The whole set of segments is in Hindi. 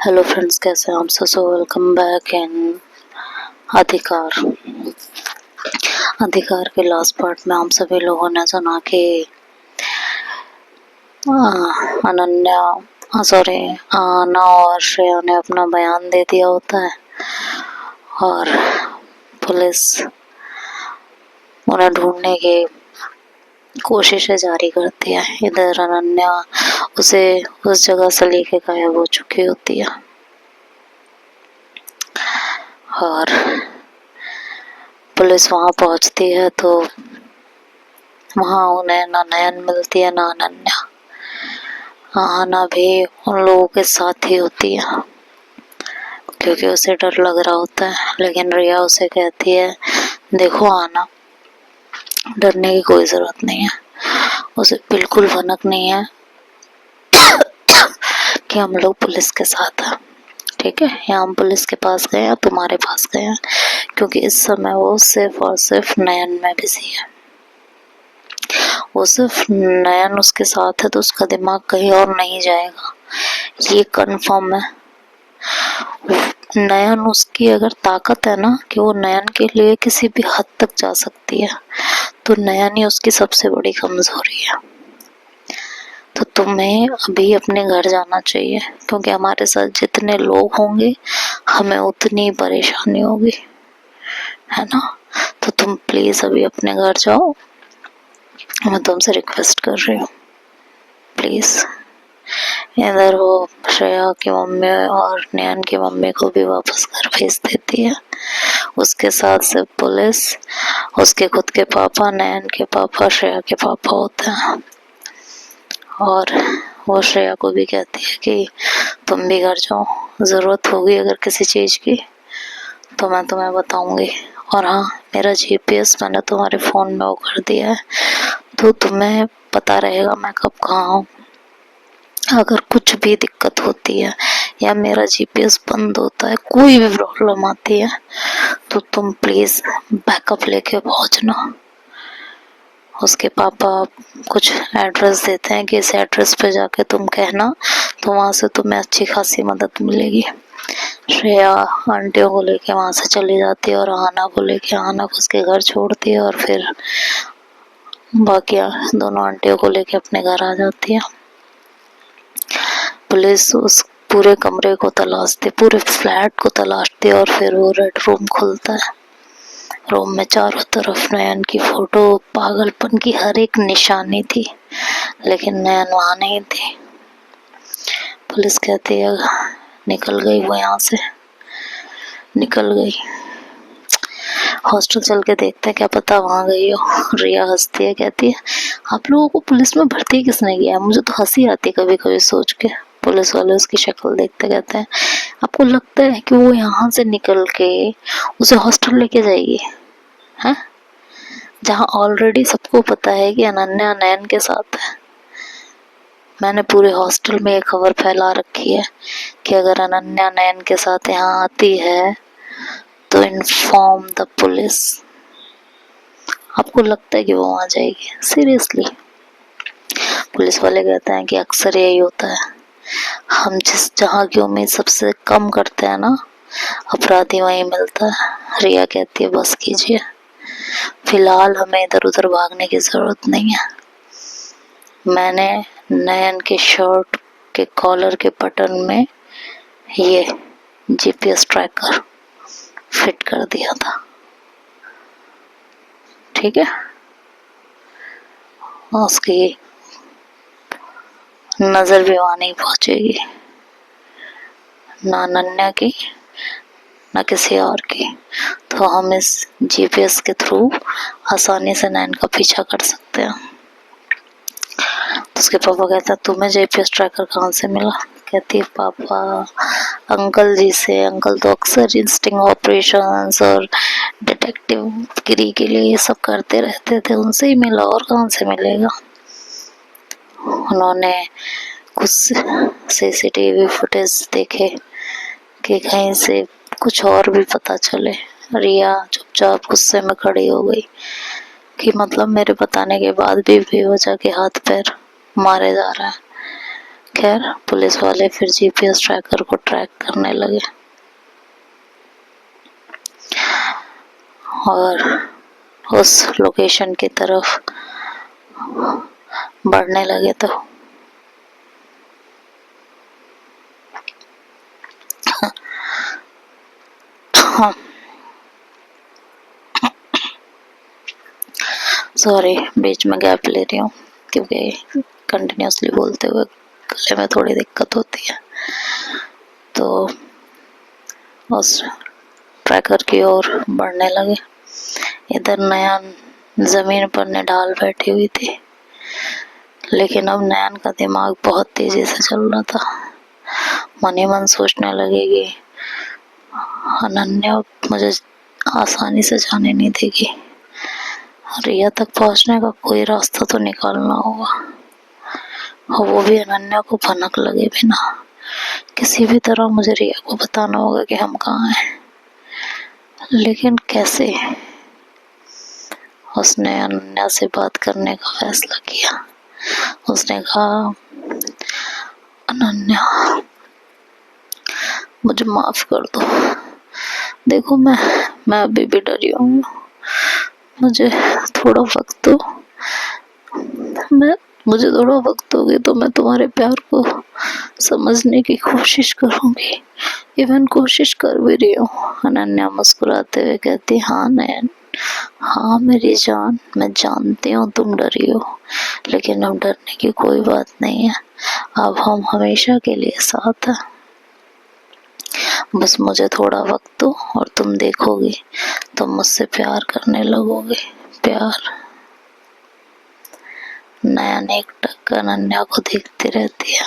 हेलो फ्रेंड्स, कैसे हैं आप सब? सो वेलकम बैक इन अधिकार। अधिकार के लास्ट पार्ट में हम सभी लोगों ने सुना कि आना और श्रेया ने अपना बयान दे दिया होता है और पुलिस उन्हें ढूंढने की कोशिशें जारी करती है। इधर अनन्या उसे उस जगह से लेके गायब हो चुकी होती है और पुलिस वहां पहुंचती है तो वहां उन्हें ना नयन मिलती है ना अनन्या। आना भी उन लोगों के साथ ही होती है क्योंकि उसे डर लग रहा होता है, लेकिन रिया उसे कहती है देखो आना, डरने की कोई जरूरत नहीं है। उसे बिल्कुल भनक नहीं है कि हम लोग पुलिस के साथ हैं, ठीक है, या हम पुलिस के पास गए या तुम्हारे पास गए हैं, क्योंकि इस समय वो सिर्फ और सिर्फ नयन में बिजी है। वो सिर्फ नयन उसके साथ है तो उसका दिमाग कहीं और नहीं जाएगा, ये कंफर्म है। नयन उसकी अगर ताकत है ना कि वो नयन के लिए किसी भी हद तक जा सकती है, तो नयन ही उसकी सबसे बड़ी कमजोरी है। तो तुम्हें अभी अपने घर जाना चाहिए, क्योंकि हमारे साथ जितने लोग होंगे हमें उतनी परेशानी होगी, है ना। तो तुम प्लीज अभी अपने घर जाओ, मैं तुमसे रिक्वेस्ट कर रही हूँ, प्लीज। इधर वो श्रेया की मम्मी और नयन की मम्मी को भी वापस घर भेज देती है। उसके साथ सिर्फ पुलिस, उसके खुद के पापा, नयन के पापा, श्रेया के पापा होते हैं। और वो श्रेया को भी कहती है कि तुम भी घर जाओ, जरूरत होगी अगर किसी चीज की तो मैं तुम्हें बताऊंगी। और हाँ, मेरा जीपीएस मैंने तुम्हारे फोन में वो कर दिया है, तो तुम्हें पता रहेगा मैं कब कहाँ हूँ। अगर कुछ भी दिक्कत होती है या मेरा जीपीएस बंद होता है, कोई भी प्रॉब्लम आती है, तो तुम प्लीज बैकअप लेके पहुंचना। उसके पापा कुछ एड्रेस देते हैं कि इस एड्रेस पे जाके तुम कहना, तो वहां से तुम्हें अच्छी खासी मदद मिलेगी। श्रेया आंटियों को लेके वहां से चली जाती है और आना को लेके आना को उसके घर छोड़ती है और फिर बाकी दोनों आंटियों को लेके अपने घर आ जाती है। पुलिस उस पूरे कमरे को तलाशती, पूरे फ्लैट को तलाशती है और फिर वो रेड रूम खुलता है। रूम में चारों तरफ नयन की फोटो, पागलपन की हर एक निशानी थी, लेकिन नयन वहां नहीं थी। पुलिस कहती है निकल गई वो, यहाँ से निकल गई। हॉस्टल चल के देखते हैं, क्या पता वहां गई हो। रिया हंसती है, कहती है आप लोगों को पुलिस में भर्ती किसने किया? मुझे तो हंसी आती है कभी कभी सोच के। पुलिस वाले उसकी शक्ल देखते कहते हैं आपको लगता है कि वो यहाँ से निकल के उसे हॉस्टल लेके जाएगी, हैं, जहाँ ऑलरेडी सबको पता है कि अनन्या नयन के साथ है। मैंने पूरे हॉस्टल में ये खबर फैला रखी है कि अगर अनन्या नयन के साथ यहाँ आती है तो इन्फॉर्म द पुलिस। आपको लगता है कि वो वहां जाएगी? सीरियसली? पुलिस वाले कहते हैं कि अक्सर यही होता है, हम जिस जहाँ की उम्मीद सबसे कम करते हैं ना, अपराधी वहीं मिलता है। रिया कहती है बस कीजिए, फिलहाल हमें इधर उधर भागने की जरूरत नहीं है। मैंने नयन के शर्ट के कॉलर के बटन में ये जीपीएस ट्रैकर फिट कर दिया था, ठीक है। उसकी नजर भी वहां नहीं पहुंचेगी, ना अनन्या की ना किसी और की। तो हम इस जीपीएस के थ्रू आसानी से नयन का पीछा कर सकते हैं। तो उसके पापा कहता है तुम्हें जीपीएस ट्रैकर कहाँ से मिला? कहती है पापा अंकल जी से। अंकल तो अक्सर इंस्टिंग ऑपरेशंस और डिटेक्टिव गिरी के लिए ये सब करते रहते थे, उनसे ही मिला, और कहाँ से मिलेगा। उन्होंने कुछ सीसीटीवी फुटेज देखे कि कहीं से कुछ और भी पता चले। रिया चुपचाप गुस्से में खड़ी हो गई कि मतलब मेरे बताने के बाद भी बेवजह के हाथ पैर मारे जा रहा है, खैर पुलिस वाले फिर जीपीएस ट्रैकर को ट्रैक करने लगे और उस लोकेशन की तरफ बढ़ने लगे। तो हाँ, सॉरी बीच में गैप ले रही हूँ क्योंकि कंटिन्यूसली बोलते हुए गले में थोड़ी दिक्कत होती है। तो उस ट्रैकर की ओर बढ़ने लगे। इधर नयन जमीन पर निढाल बैठी हुई थी, लेकिन अब नयन का दिमाग बहुत तेजी से चल रहा था। मन ही मन सोचने लगे कि अनन्या मुझे आसानी से जाने नहीं देगी, रिया तक पहुंचने का कोई रास्ता तो निकालना होगा, और वो भी अनन्या को भनक लगे बिना। किसी भी तरह मुझे रिया को बताना होगा कि हम कहाँ हैं, लेकिन कैसे? उसने अनन्या से बात करने का फैसला किया। उसने कहा, अनन्या मुझे माफ कर दो। देखो मैं अभी भी डरी हूँ, मुझे थोड़ा वक्त दो। मुझे थोड़ा वक्त दोगे तो मैं तुम्हारे प्यार को समझने की कोशिश करूंगी। इवन कोशिश कर भी रही हूँ। अनन्या मुस्कुराते हुए कहती, हाँ नयन, हाँ मेरी जान, मैं जानती हूँ तुम डरी हो, लेकिन अब डरने की कोई बात नहीं है। अब हम हमेशा के लिए साथ हैं। बस मुझे थोड़ा वक्त दो और तुम देखोगे, तुम मुझसे प्यार करने लगोगे। प्यार। नयन एकटक अनन्या को देखती रहती है।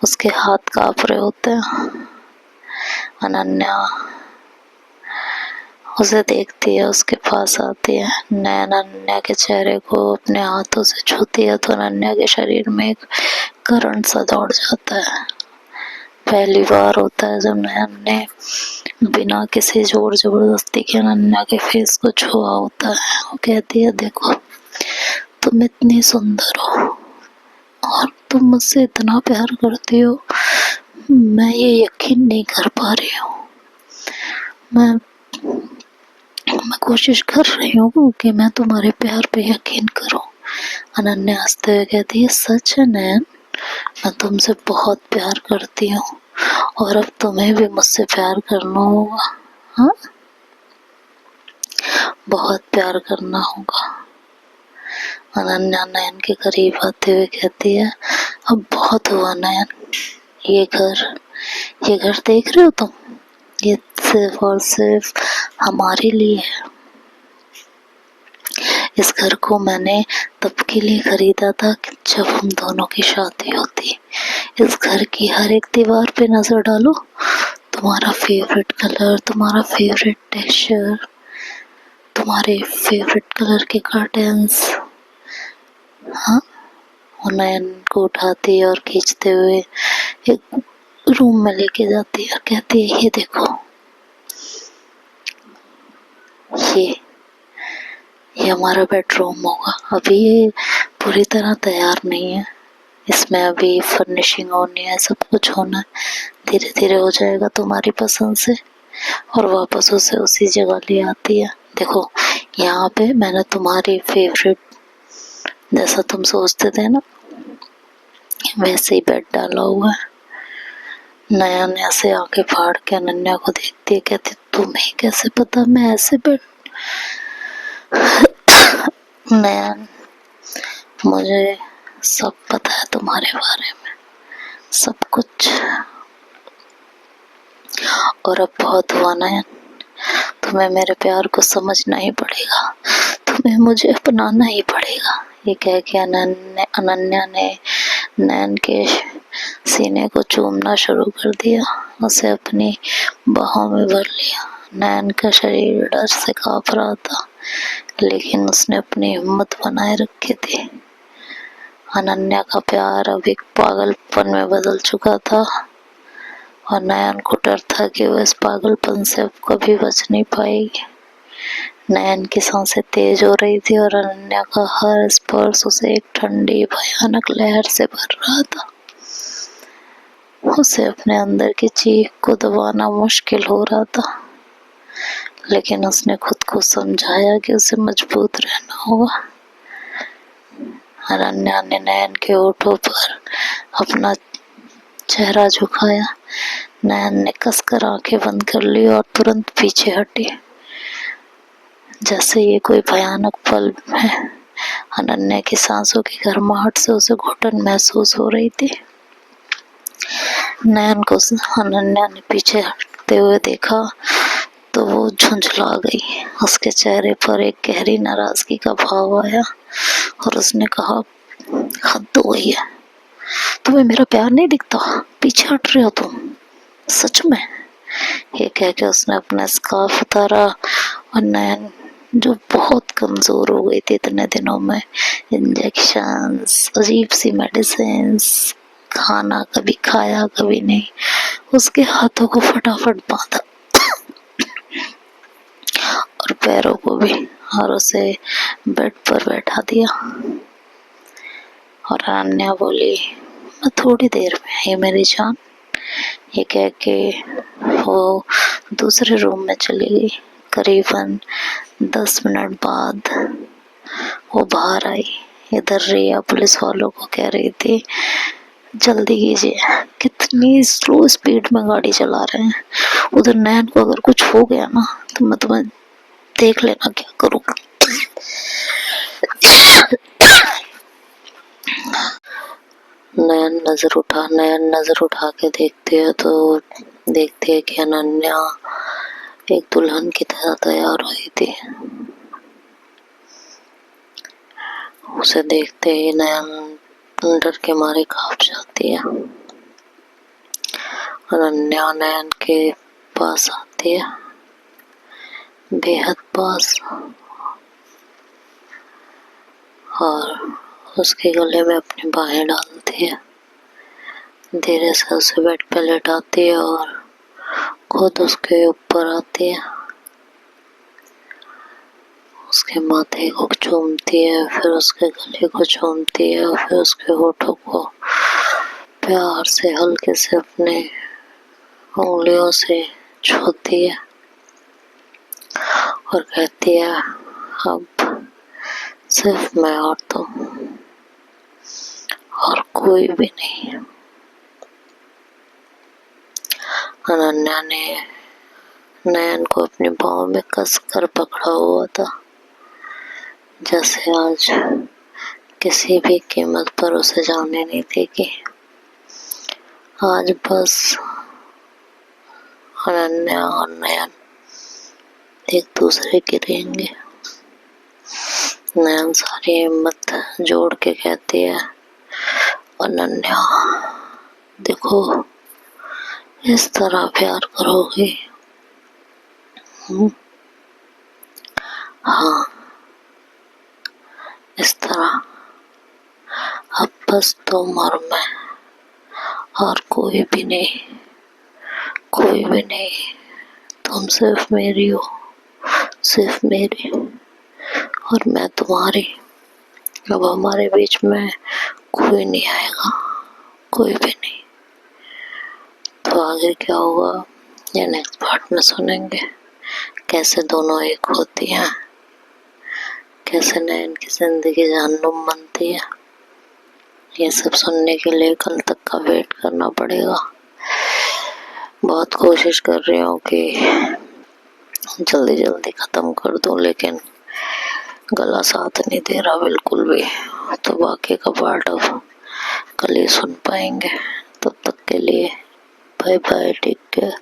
उसके हाथ कांप रहे होते हैं। अनन्या उसे देखती है, उसके पास आती है। नयन अनन्या के चेहरे को अपने हाथों से छूती है तो अनन्या के शरीर में एक करंट सा दौड़ जाता है। पहली बार होता है जब नयन ने बिना किसी जोर जबरदस्ती के अनन्या के फेस को छुआ होता है। वो कहती है, देखो तुम इतनी सुंदर हो और तुम मुझसे इतना प्यार करती हो, मैं ये यकीन नहीं कर पा रही हूँ। मैं कोशिश कर रही हूँ कि मैं तुम्हारे प्यार पे यकीन करूँ। अनन्या हंसते हुए कहती है, सच है नयन, मैं तुमसे बहुत प्यार करती हूँ और अब तुम्हें भी मुझसे प्यार करना होगा। हाँ, बहुत प्यार करना होगा। अनन्या नयन के करीब आते हुए कहती है, अब बहुत हुआ नयन, ये घर देख रहे हो तुम, ये सिर्फ और सिर्फ हमारे लिए है। इस घर को मैंने तब के लिए खरीदा था कि जब हम दोनों की शादी होती। इस घर की हर एक दीवार पे नजर डालो, तुम्हारा फेवरेट कलर, तुम्हारा फेवरेट टेक्सचर, तुम्हारे फेवरेट कलर के कर्टन्स। हाँ, वो नयन को उठाती है और खींचते हुए एक रूम में लेके जाती है और कहती है, ये देखो, ये हमारा बेडरूम होगा। अभी ये पूरी तरह तैयार नहीं है, इसमें अभी फर्निशिंग होनी है, सब कुछ होना है। धीरे धीरे हो जाएगा तुम्हारी पसंद से। और वापस उसे उसी जगह ले आती है। देखो यहाँ पे मैंने तुम्हारी फेवरेट, जैसा तुम सोचते थे ना, वैसे ही बेड डाला हुआ है। नयन ऐसे आंखें फाड़ के अनन्या को देखती है, कहती, तुम्हें कैसे पता मैं ऐसे बेड? नयन, मुझे सब पता है तुम्हारे बारे में, सब कुछ। और अब बहुत हुआ नयन, तुम्हें मेरे प्यार को समझना ही पड़ेगा, तुम्हें मुझे अपनाना ही पड़ेगा। ये कह के अनन्या ने नयन के सीने को चूमना शुरू कर दिया, उसे अपनी बाहों में भर लिया। नयन का शरीर डर से कांप रहा था, लेकिन उसने अपनी हिम्मत बनाए रखी थी। अनन्या का प्यार अब एक पागलपन में बदल चुका था और नयन को डर था कि वो इस पागलपन से अब कभी बच नहीं पाएगी। नयन की सांसें तेज हो रही थी और अनन्या का हर स्पर्श उसे एक ठंडी भयानक लहर से भर रहा था। उसे अपने अंदर की चीख को दबाना मुश्किल हो रहा था, लेकिन उसने खुद को समझाया कि उसे मजबूत रहना होगा। अनन्या ने नयन के होठों पर अपना चेहरा झुकाया। नयन ने कसकर आंखें बंद कर ली और तुरंत पीछे हटी, जैसे ये कोई भयानक पल है। अनन्या की सांसों की गर्माहट से उसे घुटन महसूस हो रही थी। नयन को अनन्या ने पीछे हटते हुए देखा तो वो झुंझला गई। उसके चेहरे पर एक गहरी नाराजगी का भाव आया और उसने कहा, हद हो गई है, तुम्हें मेरा प्यार नहीं दिखता? पीछे हट रहे हो तुम, सच में? ये कह के उसने अपना स्कार्फ उतारा और नयन, जो बहुत कमजोर हो गई थी इतने दिनों में, इंजेक्शंस, अजीब सी मेडिसिन, खाना कभी खाया कभी नहीं, उसके हाथों को फटाफट बांधा और पैरों को भी, और उसे बेड पर बैठा दिया। और अनन्या बोली, मैं थोड़ी देर में ही मेरी जान। ये कह के वो दूसरे रूम में चली गई। करीबन 10 मिनट बाद वो बाहर आई। इधर रिया पुलिस वालों को कह रही थी, जल्दी कीजिए, कितनी स्लो स्पीड में गाड़ी चला रहे हैं। उधर नयन को अगर कुछ हो गया ना तो मैं तुम्हें देख लेना क्या करूँगा। नयन नजर उठा के देखती है तो देखती है कि अनन्या एक दुल्हन की तरह तैयार हुई थी। उसे देखते ही नयन डर के मारे कांप जाती है। अनन्या नयन के पास आती है, बेहद पास, और उसके गले में अपनी बाहें डालती है। धीरे से उसे बेड पे लेटाती है और खुद उसके ऊपर आती है। उसके माथे को चूमती है, फिर उसके गले को चूमती है, फिर उसके होठों को प्यार से हल्के से अपने उंगलियों से छूती है और कहती है, अब सिर्फ मैं और तुम, और कोई भी नहीं। अनन्या ने नयन को अपने बाहों में कसकर पकड़ा हुआ था, जैसे आज किसी भी कीमत पर उसे जाने नहीं देगी। आज बस अनन्या और नयन एक दूसरे के रहेंगे। नयन सारी हिम्मत जोड़ के कहती है, अनन्या देखो, इस तरह प्यार करोगी? हाँ, इस तरह। अब बस तुम और मैं, और कोई भी नहीं, कोई भी नहीं। तुम सिर्फ मेरी हो, सिर्फ मेरी, और मैं तुम्हारी। अब हमारे बीच में कोई नहीं आएगा, कोई भी नहीं। तो आगे क्या होगा ये नेक्स्ट पार्ट में सुनेंगे। कैसे दोनों एक होती हैं, कैसे नयन की जिंदगी जहन्नुम बनती है। ये सब सुनने के लिए कल तक का वेट करना पड़ेगा। बहुत कोशिश कर रही हूँ कि जल्दी जल्दी खत्म कर दूं, लेकिन गला साथ नहीं दे रहा बिल्कुल भी। तो बाकी का पार्ट अब कल ही सुन पाएंगे। तब तक के लिए बाय बाय, टेक केयर।